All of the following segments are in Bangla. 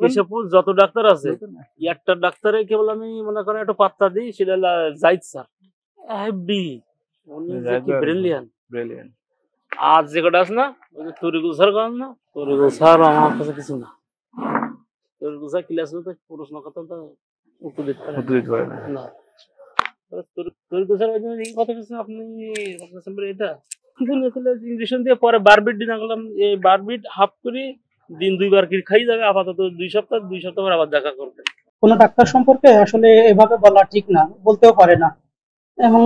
কেশবপুর যত ডাক্তার আছে একটা ডাক্তারে কেবল আমি মনে করেন একটু পাত্তা দিই, সেটা জাহিদ স্যার হেভি, উনি যে কি ব্রিলিয়ান্ট। আর যে কটা আছে না, ওই যে তরিকুল স্যার করেন না, তরিকুল স্যার আমার কাছে কিছু না। তরিকুল স্যার ক্লাস করতে প্রশ্ন করতে তো উত্তর দিতে পারে না। তরিকুল স্যার এই কথা কিছু আপনি এটা কিছু নিয়েছিল ইঞ্জেকশন দিয়ে, পরে বারবিট দিন গেলাম, এই বারবিট হাফ করে দিন 2 বার করে খাই যাবে, আপাতত 2 সপ্তাহ পর আবার দেখা করবে। কোন ডাক্তার সম্পর্কে আসলে এভাবে বলা ঠিক না, বলতেও পারে না, এবং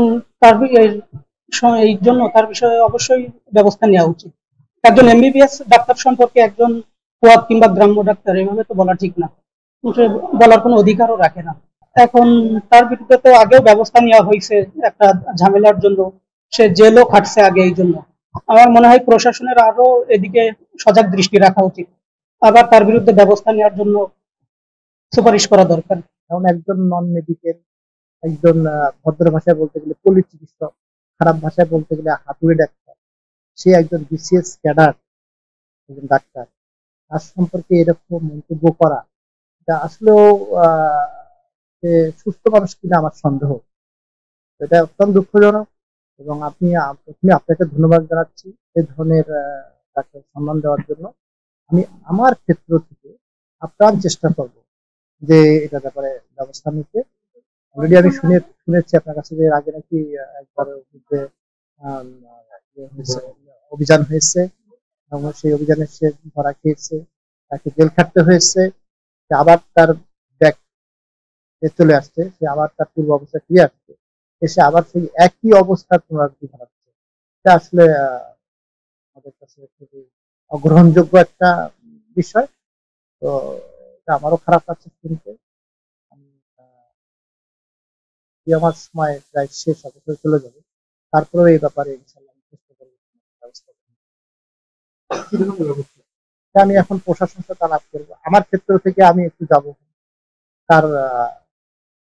এই জন্য তার বিষয়ে অবশ্যই ব্যবস্থা নেওয়া উচিত। একজন এমবিবিএস ডাক্তার সম্পর্কে একজন কোয়াদ কিংবা গ্রাম্য ডাক্তার এভাবে তো বলা ঠিক না, সে বলার কোনো অধিকারও রাখে না। এখন তার বিরুদ্ধে তো আগেও ব্যবস্থা নেওয়া হয়েছে একটা ঝামেলার জন্য, সে জেলও খাটছে আগে। এই জন্য আমার মনে হয় প্রশাসনের আরো এদিকে সজাগ দৃষ্টি রাখা উচিত, আবার তার বিরুদ্ধে ব্যবস্থা নেওয়ার জন্য সুপারিশ করা দরকার। কারণ একজন নন মেডিকেল, একজন ভদ্র ভাষায় বলতে গেলে পল্লী চিকিৎসক, খারাপ ভাষায় বলতে গেলে হাতুড়ে ডাক্তার, সে একজন বিসিএস ক্যাডার, একজন ডাক্তার, তার সম্পর্কে এরকম মন্তব্য করা, এটা আসলেও যে সুস্থ মানুষ কিনা আমার সন্দেহ। এটা অত্যন্ত দুঃখজনক, এবং প্রথমে আপনাকে ধন্যবাদ জানাচ্ছি এই ধরনের তাকে সম্মান দেওয়ার জন্য। আমি আমার ক্ষেত্র থেকে আপ্রাণ চেষ্টা করব যে এটা ব্যাপারে ব্যবস্থা নিতে। অলরেডি আমি শুনেছি আপনার কাছে যে আগে নাকি একবার অভিযান হয়েছে, এবং সেই অভিযানে সে ধরা খেয়েছে, তাকে জেল খাটতে হয়েছে, আবার তার ব্যাক চলে আসছে, সে আবার তার পূর্ব অবস্থা ফিরে আসছে, এসে আবার সেই একই অবস্থার পুনরাবৃত্তি ঘটাচ্ছে। এটা আসলে আমাদের কাছে খুবই অগ্রহণযোগ্য একটা বিষয়। তো এটা আমারও খারাপ লাগছে শুনতে। আমার সময় প্রায় শেষ অবস্থায় চলে যাবে, তারপরেও এই ব্যাপারে ইনশাআল্লাহ চেষ্টা করব ব্যবস্থা আমি এখন প্রশাসনের সাথে আলাপ করবো। আমার ক্ষেত্র থেকে আমি একটু যাব, তার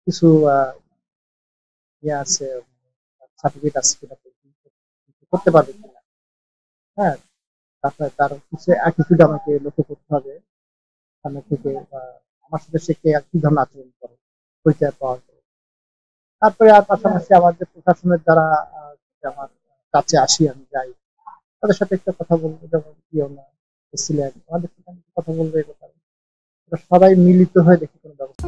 কিছু আছে সার্টিফিকেট আছে কিনা করতে পারবে কিনা, হ্যাঁ, তারপরে তার কিছু অ্যাটিটিউড আমাকে লক্ষ্য করতে হবে সামনে থেকে, আমার সাথে সে কি ধরনের আচরণ করে পরিচয় পাওয়ার পরে। তারপরে আর পাশাপাশি আমাদের প্রশাসনের দ্বারা আমার কাছে আসি, আমি যাই, তাদের সাথে একটা কথা বলবো, যেমন ছিলেন আমাদের সাথে কথা বলবো, এই কথা সবাই মিলিত হয়ে দেখি কোনো ব্যবস্থা।